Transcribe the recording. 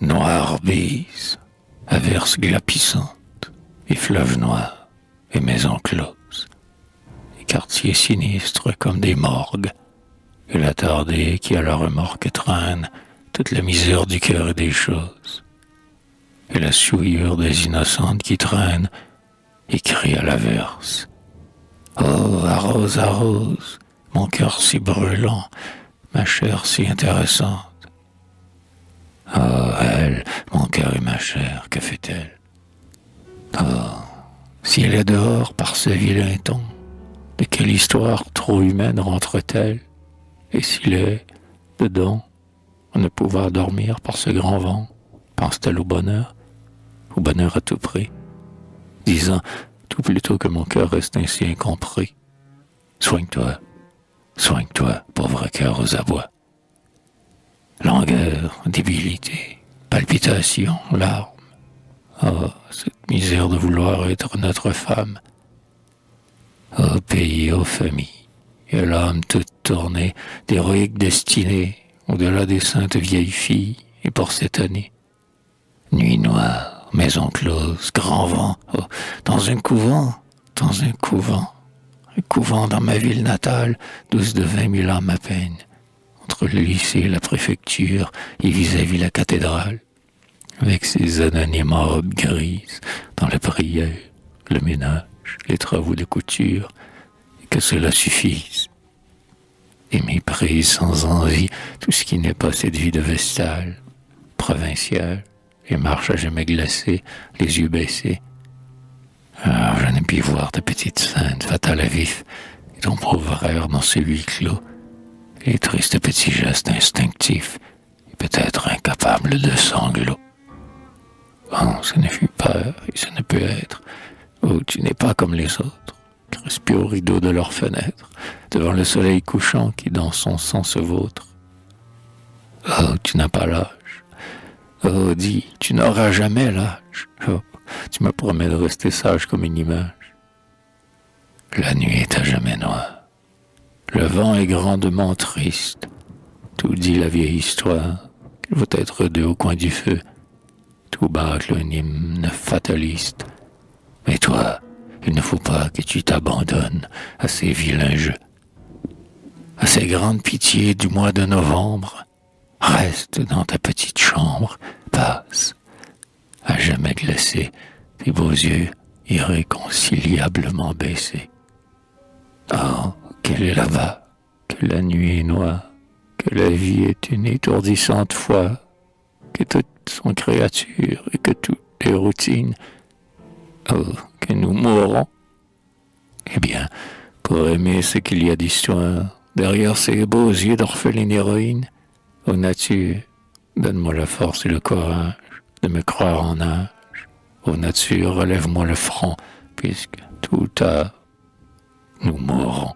Noire bise, averse glapissante, et fleuve noir, et maisons closes, et quartiers sinistres comme des morgues, et l'attardé qui à la remorque traîne toute la misère du cœur et des choses, et la souillure des innocentes qui traînent et crient à l'averse. Oh, arrose, arrose, mon cœur si brûlant, ma chair si intéressante. Oh, elle, mon cœur et ma chair, que fait-elle? Oh, si elle est dehors par ce vilain ton, de quelle histoire trop humaine rentre-t-elle? Et s'il est dedans, à ne pouvoir dormir par ce grand vent, pense-t-elle au bonheur à tout prix, disant tout plutôt que mon cœur reste ainsi incompris. Soigne-toi, soigne-toi, pauvre cœur aux abois. Langueur, débilité, palpitation, larmes. Oh, cette misère de vouloir être notre femme. Ô pays, ô famille, et l'âme toute tournée d'héroïque destinée au-delà des saintes vieilles filles, et pour cette année. Nuit noire, maison close, grand vent, oh, dans un couvent, un couvent dans ma ville natale, douce de 20 000 âmes à peine, entre le lycée et la préfecture, et vis-à-vis la cathédrale, avec ses anonymes robes grises, dans la prière, le ménage, les travaux de couture, et que cela suffise. Et méprise sans envie tout ce qui n'est pas cette vie de vestale, provinciale, et marche à jamais glacée, les yeux baissés. Alors je n'ai pu voir ta petite sainte, fatale à vif, et ton pauvre air dans ce huis clos, et les tristes petits gestes instinctifs, et peut-être incapables de sanglots. Oh, ce ne fut peur, et ce ne peut être. Oh, tu n'es pas comme les autres, crispés au rideau de leurs fenêtres, devant le soleil couchant qui dans son sang se vautre. Oh, tu n'as pas l'âge. Oh, dis, tu n'auras jamais l'âge. Oh, tu me promets de rester sage comme une image. La nuit est à jamais noire. Le vent est grandement triste. Tout dit la vieille histoire, qu'il faut être deux au coin du feu. Tout bâcle un hymne fataliste. Mais toi, il ne faut pas que tu t'abandonnes à ces vilains jeux. À ces grandes pitiés du mois de novembre, reste dans ta petite chambre, passe, à jamais glacé, tes beaux yeux irréconciliablement baissés. Oh, qu'elle est là-bas, que la nuit est noire, que la vie est une étourdissante foi, que toutes sont créatures et que toutes les routines. Oh, que nous mourrons. Eh bien, pour aimer ce qu'il y a d'histoire, derrière ces beaux yeux d'orpheline héroïne, ô nature, donne-moi la force et le courage de me croire en âge. Ô nature, relève-moi le front, puisque tout tard, nous mourrons.